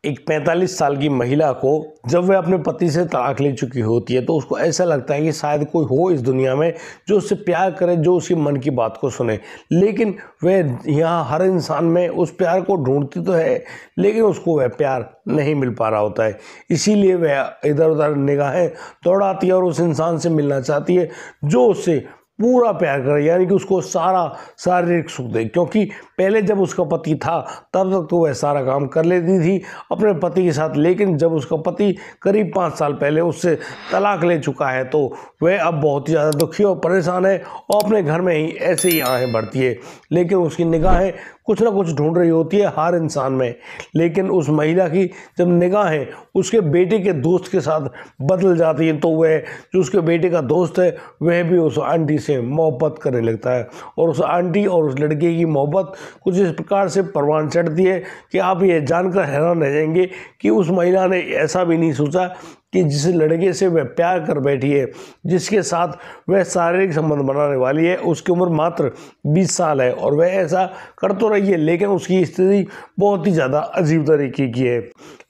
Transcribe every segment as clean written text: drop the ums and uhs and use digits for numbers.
एक 45 साल की महिला को जब वह अपने पति से तलाक ले चुकी होती है तो उसको ऐसा लगता है कि शायद कोई हो इस दुनिया में जो उससे प्यार करे, जो उसके मन की बात को सुने। लेकिन वह यहाँ हर इंसान में उस प्यार को ढूंढती तो है, लेकिन उसको वह प्यार नहीं मिल पा रहा होता है। इसीलिए वह इधर उधर निगाहें दौड़ाती है और उस इंसान से मिलना चाहती है जो उससे पूरा प्यार करे, यानी कि उसको सारा शारीरिक सुख दे। क्योंकि पहले जब उसका पति था तब तक तो वह सारा काम कर लेती थी अपने पति के साथ, लेकिन जब उसका पति करीब 5 साल पहले उससे तलाक ले चुका है तो वह अब बहुत ही ज़्यादा दुखी और परेशान है और अपने घर में ही ऐसे ही आहें भरती है। लेकिन उसकी निगाहें कुछ ना कुछ ढूंढ रही होती है हर इंसान में। लेकिन उस महिला की जब निगाहें उसके बेटे के दोस्त के साथ बदल जाती है तो वह जो उसके बेटे का दोस्त है वह भी उस आंटी से मोहब्बत करने लगता है। और उस आंटी और उस लड़के की मोहब्बत कुछ इस प्रकार से परवान चढ़ती है कि आप ये जानकर हैरान रह जाएंगे कि उस महिला ने ऐसा भी नहीं सोचा कि जिस लड़के से वह प्यार कर बैठी है, जिसके साथ वह शारीरिक संबंध बनाने वाली है, उसकी उम्र मात्र 20 साल है और वह ऐसा कर तो रही है, लेकिन उसकी स्थिति बहुत ही ज़्यादा अजीब तरीके की है।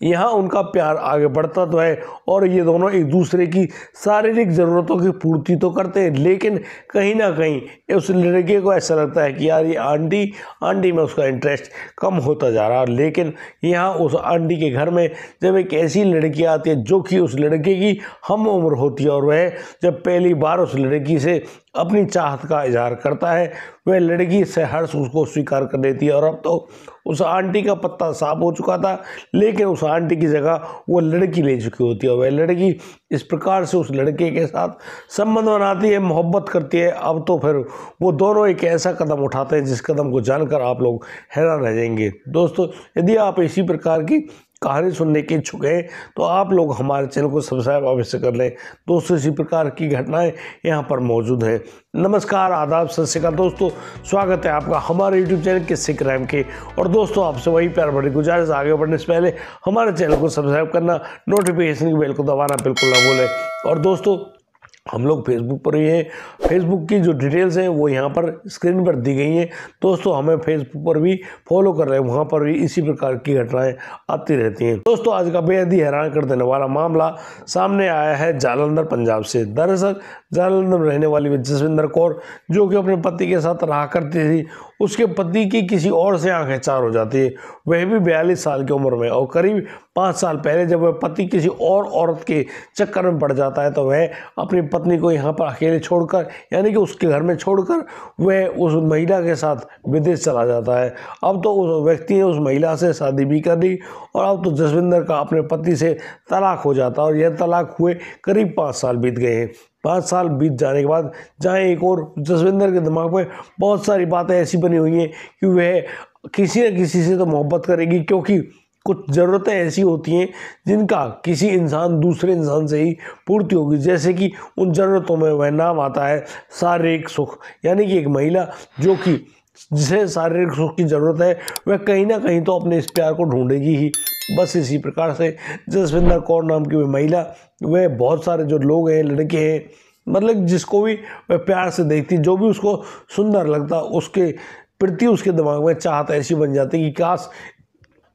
यहाँ उनका प्यार आगे बढ़ता तो है और ये दोनों एक दूसरे की शारीरिक ज़रूरतों की पूर्ति तो करते हैं, लेकिन कहीं ना कहीं उस लड़के को ऐसा लगता है कि यार ये आंटी में उसका इंटरेस्ट कम होता जा रहा है। लेकिन यहाँ उस आंटी के घर में जब एक ऐसी लड़की आती है जो कि उस लड़के की हम उम्र होती है और वह जब पहली बार उस लड़की से अपनी चाहत का इजहार करता है, वह लड़की से हर्ष उसको स्वीकार कर लेती है। और अब तो उस आंटी का पत्ता साफ हो चुका था, लेकिन उस आंटी की जगह वो लड़की ले चुकी होती है और वह लड़की इस प्रकार से उस लड़के के साथ संबंध बनाती है, मोहब्बत करती है। अब तो फिर वो दोनों एक ऐसा कदम उठाते हैं जिस कदम को जानकर आप लोग हैरान रह जाएंगे। दोस्तों, यदि आप इसी प्रकार की कहानी सुनने के इच्छुक हैं तो आप लोग हमारे चैनल को सब्सक्राइब अवश्य कर लें। दोस्तों, इसी प्रकार की घटनाएं यहाँ पर मौजूद हैं। नमस्कार, आदाब, सत श्री अकाल दोस्तों, स्वागत है आपका हमारे यूट्यूब चैनल किस्से क्राइम के। और दोस्तों, आपसे वही प्यार भरी गुजारिश, आगे बढ़ने से पहले हमारे चैनल को सब्सक्राइब करना, नोटिफिकेशन की बेल को दबाना बिल्कुल ना भूलें। और दोस्तों, हम लोग फेसबुक पर ही हैं। फेसबुक की जो डिटेल्स हैं वो यहाँ पर स्क्रीन पर दी गई हैं। दोस्तों, हमें फेसबुक पर भी फॉलो कर रहे हैं, वहाँ पर भी इसी प्रकार की घटनाएं आती रहती हैं। दोस्तों, आज का बेहद ही हैरान कर देने वाला मामला सामने आया है जालंधर, पंजाब से। दरअसल जालंधर में रहने वाली जसविंदर कौर, जो कि अपने पति के साथ रहा करती थी, उसके पति की किसी और से आंखें चार हो जाती है, वह भी 42 साल की उम्र में। और करीब 5 साल पहले जब वह पति किसी और औरत के चक्कर में पड़ जाता है तो वह अपनी पत्नी को यहाँ पर अकेले छोड़कर, यानी कि उसके घर में छोड़कर वह उस महिला के साथ विदेश चला जाता है। अब तो उस व्यक्ति ने उस महिला से शादी भी कर ली और अब तो जसविंदर का अपने पति से तलाक हो जाता है। और यह तलाक हुए करीब 5 साल बीत गए हैं। 5 साल बीत जाने के बाद जहाँ एक और जसविंदर के दिमाग में बहुत सारी बातें ऐसी बनी हुई हैं कि वह किसी न किसी से तो मोहब्बत करेगी, क्योंकि कुछ ज़रूरतें ऐसी होती हैं जिनका किसी इंसान दूसरे इंसान से ही पूर्ति होगी। जैसे कि उन ज़रूरतों में वह नाम आता है शारीरिक सुख, यानी कि एक महिला जो कि जिसे शारीरिक सुख की ज़रूरत है वह कहीं ना कहीं तो अपने इस प्यार को ढूंढेगी ही। बस इसी प्रकार से जसविंदर कौर नाम की वह महिला, वह बहुत सारे जो लोग हैं, लड़के हैं, मतलब जिसको भी वह प्यार से देखती, जो भी उसको सुंदर लगता, उसके प्रति उसके दिमाग में चाहत ऐसी बन जाती कि काश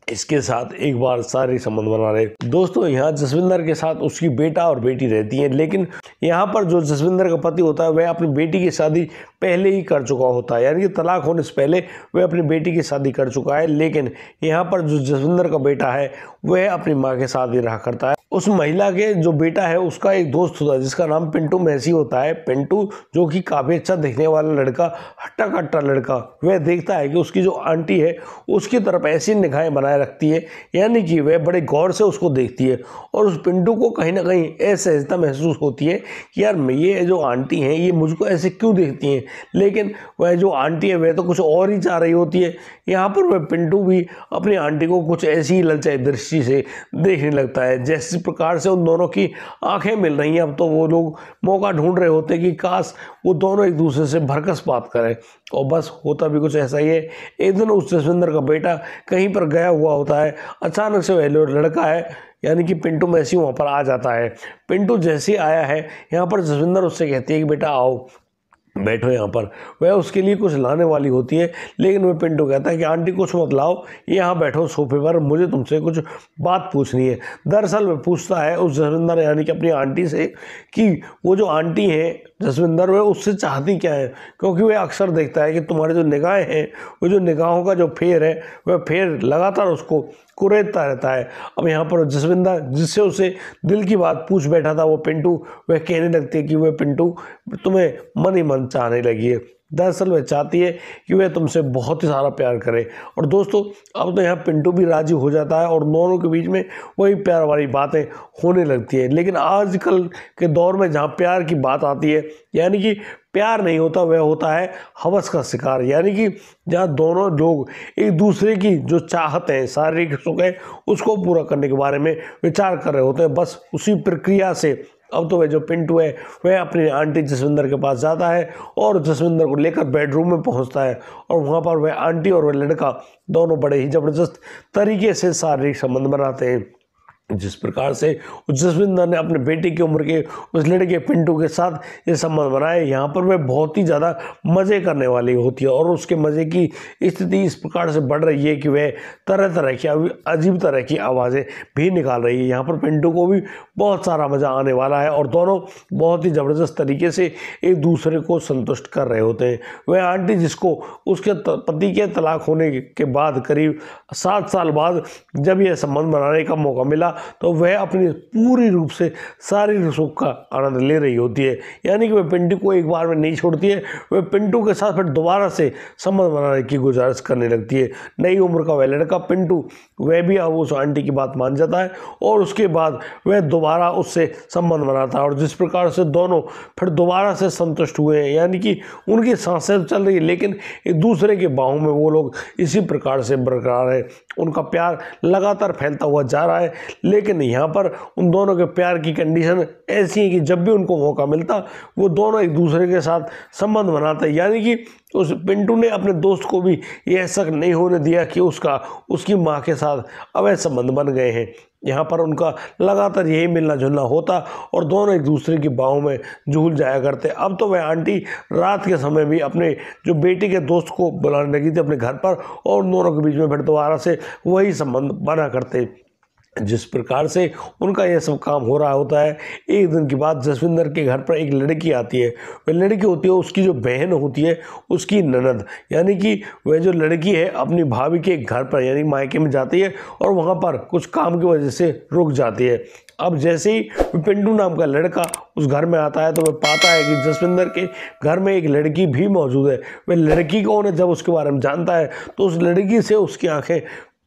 इसके साथ एक बार शारीरिक संबंध बना रहे। दोस्तों, यहाँ जसविंदर के साथ उसकी बेटा और बेटी रहती हैं, लेकिन यहाँ पर जो जसविंदर का पति होता है वह अपनी बेटी की शादी पहले ही कर चुका होता है, यानी कि तलाक होने से पहले वह अपनी बेटी की शादी कर चुका है। लेकिन यहाँ पर जो जसविंदर का बेटा है वह अपनी माँ के साथ ही रहा करता है। उस महिला के जो बेटा है उसका एक दोस्त होता है जिसका नाम पिंटू मैसी होता है। पिंटू, जो कि काफ़ी अच्छा दिखने वाला लड़का, हट्टा कट्टा लड़का, वह देखता है कि उसकी जो आंटी है उसकी तरफ ऐसी निगाहें बनाए रखती है, यानी कि वह बड़े गौर से उसको देखती है। और उस पिंटू को कहीं ना कहीं असहजता महसूस होती है कि यार ये जो आंटी हैं ये मुझको ऐसे क्यों देखती हैं, लेकिन वह जो आंटी है वह तो कुछ और ही चाह रही होती है। यहाँ पर वह पिंटू भी अपनी आंटी को कुछ ऐसी ही ललचाई दृष्टि से देखने लगता है। जैसे प्रकार से उन दोनों की आंखें मिल रही हैं, अब तो वो लोग मौका ढूंढ रहे होते कि काश वो दोनों एक दूसरे से भरकस बात करें। और बस होता भी कुछ ऐसा ही है। एक दिन उस जसविंदर का बेटा कहीं पर गया हुआ होता है, अचानक से वह लड़का है यानी कि पिंटू मैसी वहाँ पर आ जाता है। पिंटू जैसे आया है यहाँ पर जसविंदर उससे कहती है कि बेटा आओ। बैठो यहाँ पर। वह उसके लिए कुछ लाने वाली होती है, लेकिन वह पिंटू कहता है कि आंटी कुछ मत लाओ, यहाँ बैठो सोफे पर, मुझे तुमसे कुछ बात पूछनी है। दरअसल वह पूछता है उस जसविंदर यानी कि अपनी आंटी से कि वो जो आंटी है जसविंदर, वह उससे चाहती क्या है, क्योंकि वह अक्सर देखता है कि तुम्हारे जो निगाहें हैं, वो जो निगाहों का जो फेर है, वह फेर लगातार उसको कुरेदता रहता है। अब यहाँ पर जसविंदर जिससे उसे दिल की बात पूछ बैठा था वो पिंटू, वह कहने लगती है कि वह पिंटू तुम्हें मन ही मन चाहने लगी है। दरअसल वह चाहती है कि वह तुमसे बहुत ही सारा प्यार करे। और दोस्तों अब तो यहाँ पिंटू भी राजी हो जाता है और दोनों के बीच में वही प्यार वाली बातें होने लगती है। लेकिन आजकल के दौर में जहाँ प्यार की बात आती है, यानी कि प्यार नहीं होता, वह होता है हवस का शिकार। यानी कि जहाँ दोनों लोग एक दूसरे की जो चाहत है, शारीरिक सुख है, उसको पूरा करने के बारे में विचार कर रहे होते हैं। बस उसी प्रक्रिया से अब तो वह जो पिंटू है वह अपनी आंटी जसविंदर के पास जाता है और जसविंदर को लेकर बेडरूम में पहुंचता है। और वहां पर वह आंटी और वह लड़का दोनों बड़े ही ज़बरदस्त तरीके से शारीरिक संबंध बनाते हैं। जिस प्रकार से जसविंदर ने अपने बेटे की उम्र के उस लड़के पिंटू के साथ ये संबंध बनाए, यहाँ पर वह बहुत ही ज़्यादा मज़े करने वाली होती है। और उसके मज़े की स्थिति इस प्रकार से बढ़ रही है कि वह तरह तरह की अजीब तरह की आवाज़ें भी निकाल रही है। यहाँ पर पिंटू को भी बहुत सारा मज़ा आने वाला है और दोनों बहुत ही ज़बरदस्त तरीके से एक दूसरे को संतुष्ट कर रहे होते हैं। वह आंटी जिसको उसके पति के तलाक होने के बाद करीब 7 साल बाद जब यह संबंध बनाने का मौका मिला, तो वह अपनी पूरी रूप से शारीरिक सुख का आनंद ले रही होती है। यानी कि वह पिंटू को एक बार में नहीं छोड़ती है, वह पिंटू के साथ फिर दोबारा से संबंध बनाने की गुजारिश करने लगती है। नई उम्र का वह लड़का पिंटू, वह भी अब उस आंटी की बात मान जाता है और उसके बाद वह दोबारा उससे संबंध बनाता है। और जिस प्रकार से दोनों फिर दोबारा से संतुष्ट हुए हैं, यानी कि उनकी सांसें तो चल रही है लेकिन एक दूसरे के बाहों में वो लोग इसी प्रकार से बरकरार है। उनका प्यार लगातार फैलता हुआ जा रहा है। लेकिन यहाँ पर उन दोनों के प्यार की कंडीशन ऐसी है कि जब भी उनको मौका मिलता वो दोनों एक दूसरे के साथ संबंध बनाते हैं। यानी कि उस पिंटू ने अपने दोस्त को भी यह शक नहीं होने दिया कि उसकी माँ के साथ अवैध संबंध बन गए हैं। यहाँ पर उनका लगातार यही मिलना जुलना होता और दोनों एक दूसरे की बाहों में झूल जाया करते। अब तो वह आंटी रात के समय भी अपने जो बेटे के दोस्त को बुलाने लगी थी अपने घर पर और उन दोनों के बीच में फिर दोबारा से वही संबंध बना करते। जिस प्रकार से उनका यह सब काम हो रहा होता है, एक दिन की बात जसविंदर के घर पर एक लड़की आती है। वह लड़की होती है उसकी जो बहन होती है उसकी ननद, यानी कि वह जो लड़की है अपनी भाभी के घर पर यानी मायके में जाती है और वहाँ पर कुछ काम की वजह से रुक जाती है। अब जैसे ही पिंटू नाम का लड़का उस घर में आता है तो वह पाता है कि जसविंदर के घर में एक लड़की भी मौजूद है। वह लड़की कौन है जब उसके बारे में जानता है तो उस लड़की से उसकी आंखें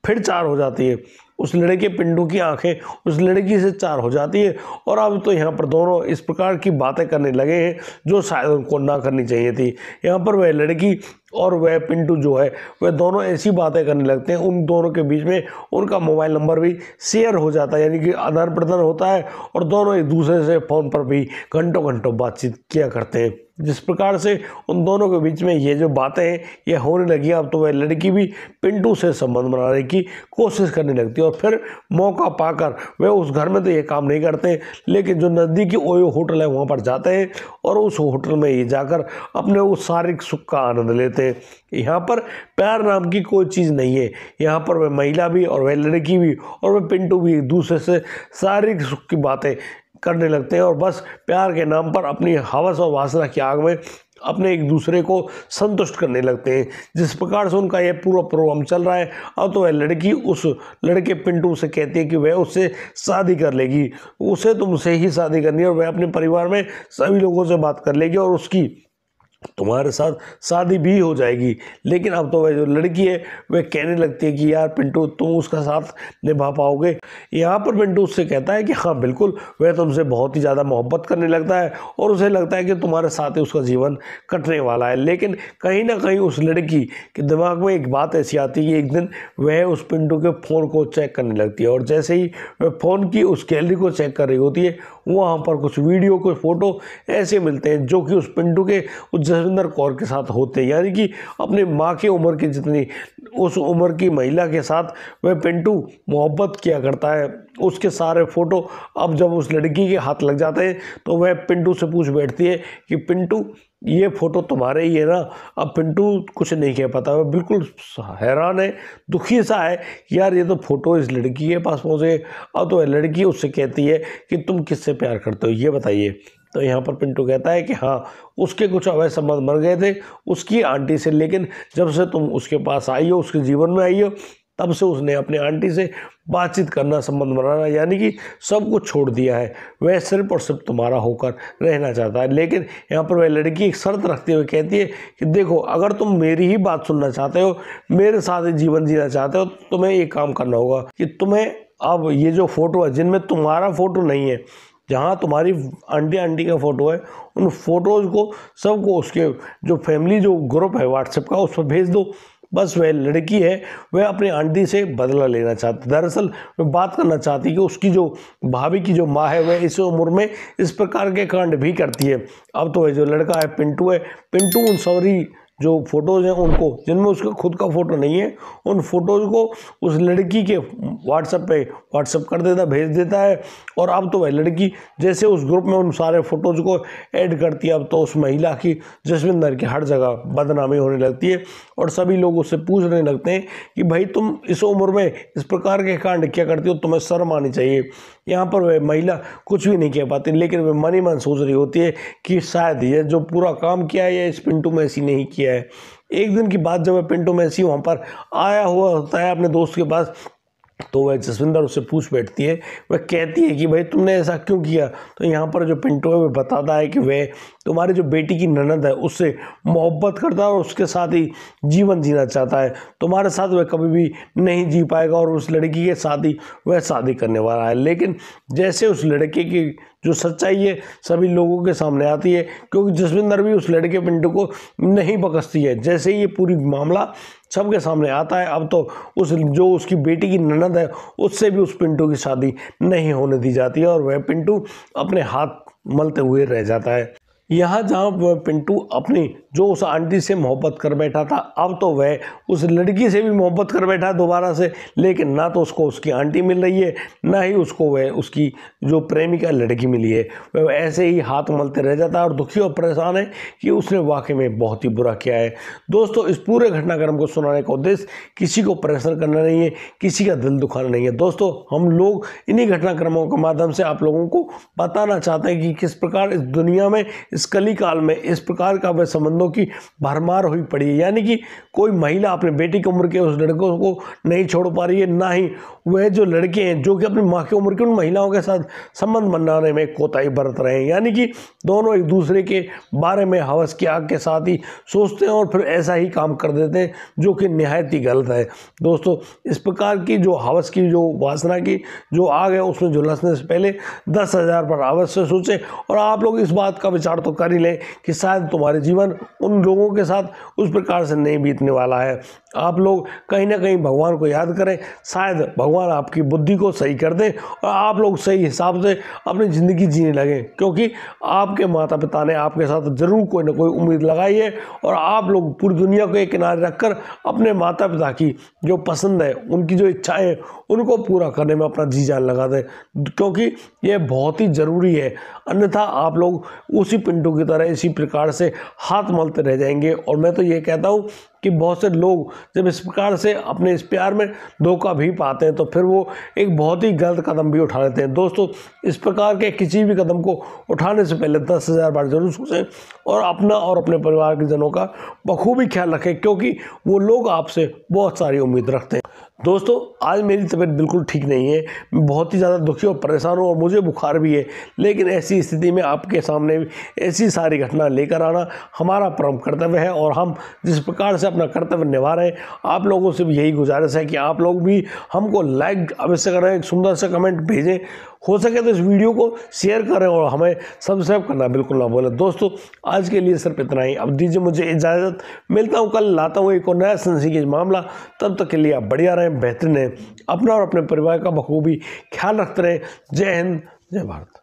फिर चार हो जाती है। उस लड़के पिंटू की आंखें उस लड़की से चार हो जाती है और अब तो यहाँ पर दोनों इस प्रकार की बातें करने लगे हैं जो शायद उनको ना करनी चाहिए थी। यहाँ पर वह लड़की और वह पिंटू जो है वह दोनों ऐसी बातें करने लगते हैं, उन दोनों के बीच में उनका मोबाइल नंबर भी शेयर हो जाता है, यानी कि आदान प्रदान होता है और दोनों एक दूसरे से फ़ोन पर भी घंटों घंटों बातचीत किया करते हैं। जिस प्रकार से उन दोनों के बीच में ये जो बातें हैं ये होने लगी। अब तो वह लड़की भी पिंटू से संबंध बनाने की कोशिश करने लगती है और फिर मौका पाकर वह उस घर में तो ये काम नहीं करते लेकिन जो नज़दीकी ओयो होटल है वहाँ पर जाते हैं और उस होटल में ये जाकर अपने उस शारीरिक सुख का आनंद लेते हैं। यहाँ पर प्यार नाम की कोई चीज़ नहीं है। यहाँ पर वह महिला भी और वह लड़की भी और वह पिंटू भी एक दूसरे से शारीरिक सुख की बातें करने लगते हैं और बस प्यार के नाम पर अपनी हवस और वासना की आग में अपने एक दूसरे को संतुष्ट करने लगते हैं। जिस प्रकार से उनका यह पूरा प्रोग्राम चल रहा है, अब तो वह लड़की उस लड़के पिंटू से कहती है कि वह उससे शादी कर लेगी, उसे तुमसे ही शादी करनी है और वह अपने परिवार में सभी लोगों से बात कर लेगी और उसकी तुम्हारे साथ शादी भी हो जाएगी। लेकिन अब तो वह जो लड़की है वह कहने लगती है कि यार पिंटू तुम उसका साथ निभा पाओगे। यहाँ पर पिंटू उससे कहता है कि हाँ बिल्कुल, वह तुमसे बहुत ही ज़्यादा मोहब्बत करने लगता है और उसे लगता है कि तुम्हारे साथ ही उसका जीवन कटने वाला है। लेकिन कहीं ना कहीं उस लड़की के दिमाग में एक बात ऐसी आती है कि एक दिन वह उस पिंटू के फ़ोन को चेक करने लगती है और जैसे ही वह फ़ोन की उस गैलरी को चेक कर रही होती है वहाँ पर कुछ वीडियो कुछ फ़ोटो ऐसे मिलते हैं जो कि उस पिंटू के उस जसविंदर कौर के साथ होते हैं, यानी कि अपनी माँ की उम्र की जितनी उस उम्र की महिला के साथ वह पिंटू मोहब्बत किया करता है। उसके सारे फ़ोटो अब जब उस लड़की के हाथ लग जाते हैं तो वह पिंटू से पूछ बैठती है कि पिंटू ये फ़ोटो तुम्हारे ही है ना। अब पिंटू कुछ नहीं कह पाता, वह बिल्कुल हैरान है, दुखी सा है कि यार ये तो फ़ोटो इस लड़की के पास पहुँचे। अब तो वह लड़की उससे कहती है कि तुम किससे प्यार करते हो ये बताइए। तो यहाँ पर पिंटू कहता है कि हाँ, उसके कुछ अवैध संबंध बन गए थे उसकी आंटी से, लेकिन जब से तुम उसके पास आई हो, उसके जीवन में आई हो, तब से उसने अपनी आंटी से बातचीत करना, संबंध बनाना, यानी कि सब कुछ छोड़ दिया है। वह सिर्फ और सिर्फ तुम्हारा होकर रहना चाहता है। लेकिन यहाँ पर वह लड़की एक शर्त रखते हुए कहती है कि देखो, अगर तुम मेरी ही बात सुनना चाहते हो, मेरे साथ ही जीवन जीना चाहते हो, तो तुम्हें एक काम करना होगा कि तुम्हें अब ये जो फ़ोटो है जिनमें तुम्हारा फ़ोटो नहीं है, जहाँ तुम्हारी आंटी का फ़ोटो है, उन फोटोज़ को सबको उसके जो फैमिली जो ग्रुप है व्हाट्सएप का उस पर भेज दो। बस वह लड़की है, वह अपनी आंटी से बदला लेना चाहती। दरअसल वह बात करना चाहती कि उसकी जो भाभी की जो माँ है वह इस उम्र में इस प्रकार के कांड भी करती है। अब तो वह जो लड़का है पिंटू उन सारी जो फ़ोटोज़ हैं उनको, जिनमें उसका खुद का फ़ोटो नहीं है, उन फोटोज़ को उस लड़की के व्हाट्सएप कर देता, भेज देता है। और अब तो वह लड़की जैसे उस ग्रुप में उन सारे फ़ोटोज़ को ऐड करती है, अब तो उस महिला की, जसविंदर की, हर जगह बदनामी होने लगती है। और सभी लोग उससे पूछने लगते हैं कि भाई तुम इस उम्र में इस प्रकार के कांड क्या करती हो, तुम्हें शर्म आनी चाहिए। यहाँ पर वह महिला कुछ भी नहीं कह पाती, लेकिन वह मन ही मन सोच रही होती है कि शायद ये जो पूरा काम किया है ये इस पिंटू मैसी ने ही किया है। एक दिन की बात जब वह पिंटू मैसी वहाँ पर आया हुआ होता है अपने दोस्त के पास, तो वह जसविंदर उससे पूछ बैठती है। वह कहती है कि भाई तुमने ऐसा क्यों किया। तो यहाँ पर जो पिंटू है वह बताता है कि वह तुम्हारी जो बेटी की ननद है उससे मोहब्बत करता है और उसके साथ ही जीवन जीना चाहता है। तुम्हारे साथ वह कभी भी नहीं जी पाएगा और उस लड़की के साथ ही वह शादी करने वाला है। लेकिन जैसे उस लड़के की जो सच्चाई है सभी लोगों के सामने आती है, क्योंकि जसविंदर भी उस लड़के पिंटू को नहीं बख्शती है। जैसे ही ये पूरी मामला सबके सामने आता है, अब तो उसकी बेटी की ननद है उससे भी उस पिंटू की शादी नहीं होने दी जाती है और वह पिंटू अपने हाथ मलते हुए रह जाता है। यहाँ जहाँ वह पिंटू अपनी जो उस आंटी से मोहब्बत कर बैठा था, अब तो वह उस लड़की से भी मोहब्बत कर बैठा है दोबारा से। लेकिन ना तो उसको उसकी आंटी मिल रही है, ना ही उसको वह उसकी जो प्रेमिका लड़की मिली है। वह ऐसे ही हाथ मलते रह जाता है और दुखी और परेशान है कि उसने वाकई में बहुत ही बुरा किया है। दोस्तों, इस पूरे घटनाक्रम को सुनाने का उद्देश्य किसी को परेशान करना नहीं है, किसी का दिल दुखाना नहीं है। दोस्तों, हम लोग इन्हीं घटनाक्रमों के माध्यम से आप लोगों को बताना चाहते हैं कि किस प्रकार इस दुनिया में, इस कली काल में इस प्रकार का वह संबंधों की भरमार हुई पड़ी है। यानी कि कोई महिला अपने बेटी की उम्र के उस लड़कों को नहीं छोड़ पा रही है, ना ही वह जो लड़के हैं जो कि अपनी माँ की उम्र की उन महिलाओं के साथ संबंध बनाने में कोताही बरत रहे हैं। यानी कि दोनों एक दूसरे के बारे में हवस की आग के साथ ही सोचते हैं और फिर ऐसा ही काम कर देते हैं, जो कि निहायत ही गलत है। दोस्तों, इस प्रकार की जो हवस की, जो वासना की जो आग है, उसमें झुलसने से पहले 10,000 पर अवश्य सोचें। और आप लोग इस बात का विचार तो कर ही लें कि शायद तुम्हारे जीवन उन लोगों के साथ उस प्रकार से नहीं बीतने वाला है। आप लोग कहीं ना कहीं भगवान को याद करें, शायद भगवान आपकी बुद्धि को सही कर दें और आप लोग सही हिसाब से अपनी ज़िंदगी जीने लगें, क्योंकि आपके माता पिता ने आपके साथ ज़रूर कोई ना कोई उम्मीद लगाई है। और आप लोग पूरी दुनिया को एक किनारे रखकर अपने माता पिता की जो पसंद है, उनकी जो इच्छाएं, उनको पूरा करने में अपना जी जान लगा दें, क्योंकि ये बहुत ही ज़रूरी है। अन्यथा आप लोग उसी पिंटू की तरह इसी प्रकार से हाथ मलते रह जाएंगे। और मैं तो ये कहता हूँ कि बहुत से लोग जब इस प्रकार से अपने इस प्यार में धोखा भी पाते हैं तो फिर वो एक बहुत ही गलत कदम भी उठा लेते हैं। दोस्तों, इस प्रकार के किसी भी कदम को उठाने से पहले 10,000 बार जरूर सोचें और अपना और अपने परिवार के जनों का बखूबी ख्याल रखें, क्योंकि वो लोग आपसे बहुत सारी उम्मीद रखते हैं। दोस्तों, आज मेरी तबीयत बिल्कुल ठीक नहीं है, मैं बहुत ही ज़्यादा दुखी और परेशान हूँ और मुझे बुखार भी है। लेकिन ऐसी स्थिति में आपके सामने ऐसी सारी घटना लेकर आना हमारा परम कर्तव्य है और हम जिस प्रकार से अपना कर्तव्य निभा रहे हैं, आप लोगों से भी यही गुजारिश है कि आप लोग भी हमको लाइक अवश्य करें, एक सुंदर सा कमेंट भेजें, हो सके तो इस वीडियो को शेयर करें और हमें सब्सक्राइब करना बिल्कुल ना भूलें। दोस्तों, आज के लिए सिर्फ इतना ही। अब दीजिए मुझे इजाज़त, मिलता हूँ कल, लाता हूँ एक और नया सनसनीखेज मामला। तब तक के लिए आप बढ़िया रहें, बेहतरीन रहें, अपना और अपने परिवार का बखूबी ख्याल रखते रहें। जय हिंद, जय भारत।